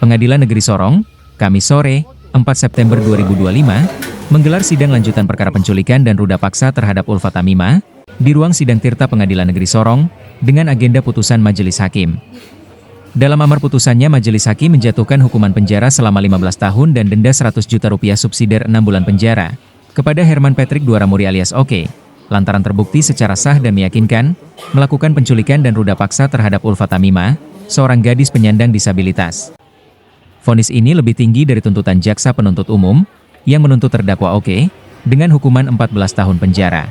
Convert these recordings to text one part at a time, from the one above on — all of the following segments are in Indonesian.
Pengadilan Negeri Sorong, Kamis sore, 4 September 2025, menggelar sidang lanjutan perkara penculikan dan ruda paksa terhadap Ulfa Tamimah di ruang sidang Tirta Pengadilan Negeri Sorong dengan agenda putusan majelis hakim. Dalam amar putusannya, majelis hakim menjatuhkan hukuman penjara selama 15 tahun dan denda 100 juta rupiah subsidiar 6 bulan penjara kepada Herman Patrick Duaramuri alias Oke, lantaran terbukti secara sah dan meyakinkan melakukan penculikan dan ruda paksa terhadap Ulfa Tamimah, seorang gadis penyandang disabilitas. Vonis ini lebih tinggi dari tuntutan jaksa penuntut umum yang menuntut terdakwa Oke dengan hukuman 14 tahun penjara.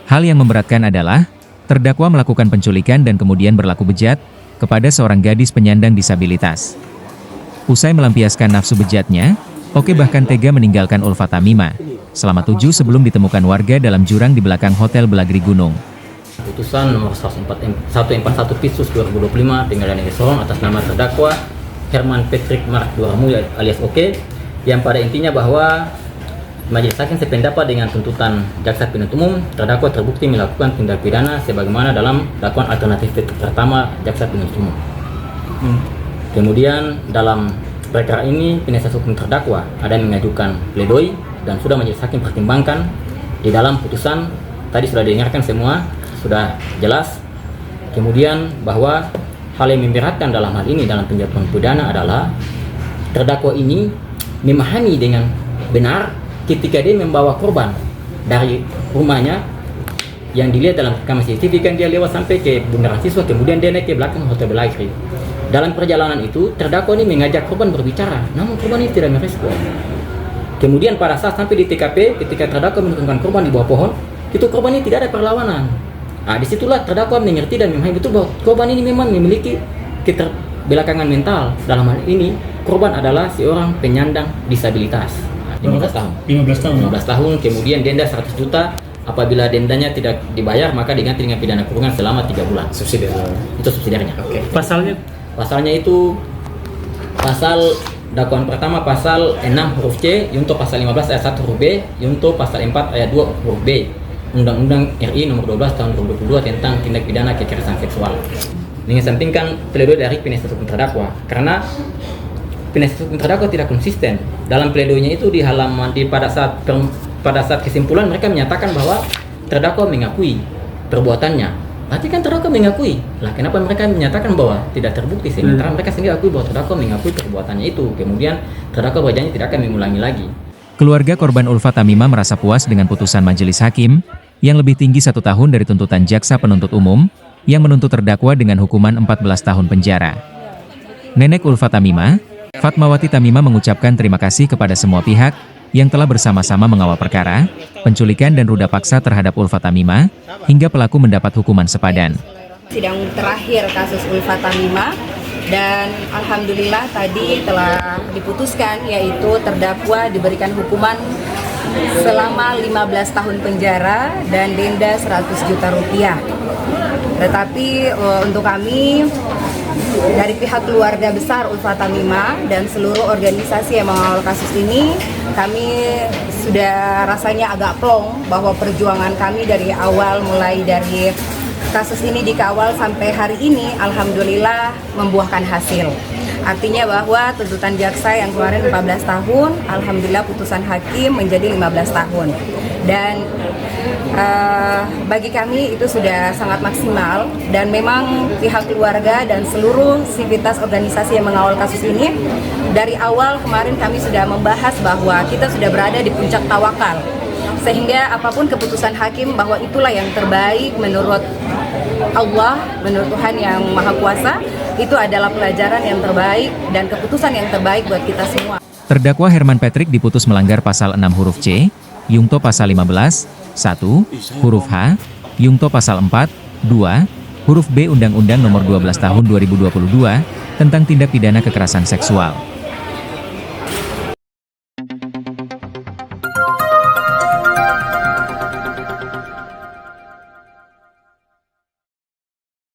Hal yang memberatkan adalah terdakwa melakukan penculikan dan kemudian berlaku bejat kepada seorang gadis penyandang disabilitas. Usai melampiaskan nafsu bejatnya, Oke bahkan tega meninggalkan Ulfa Tamimah selama 7 sebelum ditemukan warga dalam jurang di belakang Hotel Belagri Gunung. Putusan nomor 141 Pisus 2025 Pengadilan Negeri Sorong atas nama terdakwa Herman Patrick Mark Duaramuri alias Oke, yang pada intinya bahwa majelis hakim sependapat dengan tuntutan jaksa penuntut umum, terdakwa terbukti melakukan tindak pidana sebagaimana dalam dakwaan alternatif pertama jaksa penuntut umum. Kemudian dalam perkara ini penasihat hukum terdakwa ada yang mengajukan pledoi dan sudah majelis hakim pertimbangkan di dalam putusan. Tadi sudah didengarkan semua, sudah jelas. Kemudian bahwa hal yang memberatkan dalam hal ini dalam penjatuhan pidana adalah terdakwa ini memahami dengan benar ketika dia membawa korban dari rumahnya yang dilihat dalam rekaman CCTV, kan dia lewat sampai ke bundaran siswa, kemudian dia naik ke belakang Hotel Belagri. Dalam perjalanan itu terdakwa ini mengajak korban berbicara, namun korban ini tidak merespon. Kemudian pada saat sampai di TKP, ketika terdakwa menurunkan korban di bawah pohon, itu korban ini tidak ada perlawanan. Nah, disitulah terdakwa mengerti dan memahami betul bahwa korban ini memang memiliki keterbelakangan mental. Dalam hal ini, korban adalah seorang penyandang disabilitas. 15 tahun. 15 tahun, kemudian denda 100 juta. Apabila dendanya tidak dibayar, maka diganti dengan pidana kurungan selama 3 bulan. Subsidiar. Itu subsidiarnya. Oke. Pasalnya itu pasal dakwaan pertama pasal 6 huruf C, Yunto pasal 15 ayat 1 huruf B, Yunto pasal 4 ayat 2 huruf B. Undang-Undang RI nomor 12 tahun 2022 tentang tindak pidana kekerasan seksual. Mengesampingkan pledoi dari penasihat hukum terdakwa, karena penasihat hukum terdakwa tidak konsisten dalam pledoinya itu di halaman pada saat kesimpulan mereka menyatakan bahwa terdakwa mengakui perbuatannya. Berarti kan terdakwa mengakui. Lah kenapa mereka menyatakan bahwa tidak terbukti, sementara mereka sendiri akui bahwa terdakwa mengakui perbuatannya itu. Kemudian terdakwa berjanji tidak akan mengulangi lagi. Keluarga korban Ulfa Tamimah merasa puas dengan putusan majelis hakim yang lebih tinggi 1 tahun dari tuntutan jaksa penuntut umum yang menuntut terdakwa dengan hukuman 14 tahun penjara. Nenek Ulfa Tamimah, Fatmawati Tamimah, mengucapkan terima kasih kepada semua pihak yang telah bersama-sama mengawal perkara penculikan dan ruda paksa terhadap Ulfa Tamimah hingga pelaku mendapat hukuman sepadan. Sidang terakhir kasus Ulfa Tamimah, dan alhamdulillah tadi telah diputuskan, yaitu terdakwa diberikan hukuman selama 15 tahun penjara dan denda 100 juta rupiah. Tetapi untuk kami dari pihak keluarga besar Ulfa Tamimah dan seluruh organisasi yang mengawal kasus ini, kami sudah rasanya agak plong bahwa perjuangan kami dari awal, mulai dari kasus ini dikawal sampai hari ini, alhamdulillah membuahkan hasil. Artinya bahwa tuntutan jaksa yang kemarin 14 tahun, alhamdulillah putusan hakim menjadi 15 tahun. Dan bagi kami itu sudah sangat maksimal, dan memang pihak keluarga dan seluruh sivitas organisasi yang mengawal kasus ini, dari awal kemarin kami sudah membahas bahwa kita sudah berada di puncak tawakal. Sehingga apapun keputusan hakim, bahwa itulah yang terbaik menurut Allah, menurut Tuhan yang Maha Kuasa, itu adalah pelajaran yang terbaik dan keputusan yang terbaik buat kita semua. Terdakwa Herman Patrick diputus melanggar pasal 6 huruf C, Yungto pasal 15, 1, huruf H, Yungto pasal 4, 2, huruf B Undang-Undang nomor 12 tahun 2022 tentang tindak pidana kekerasan seksual.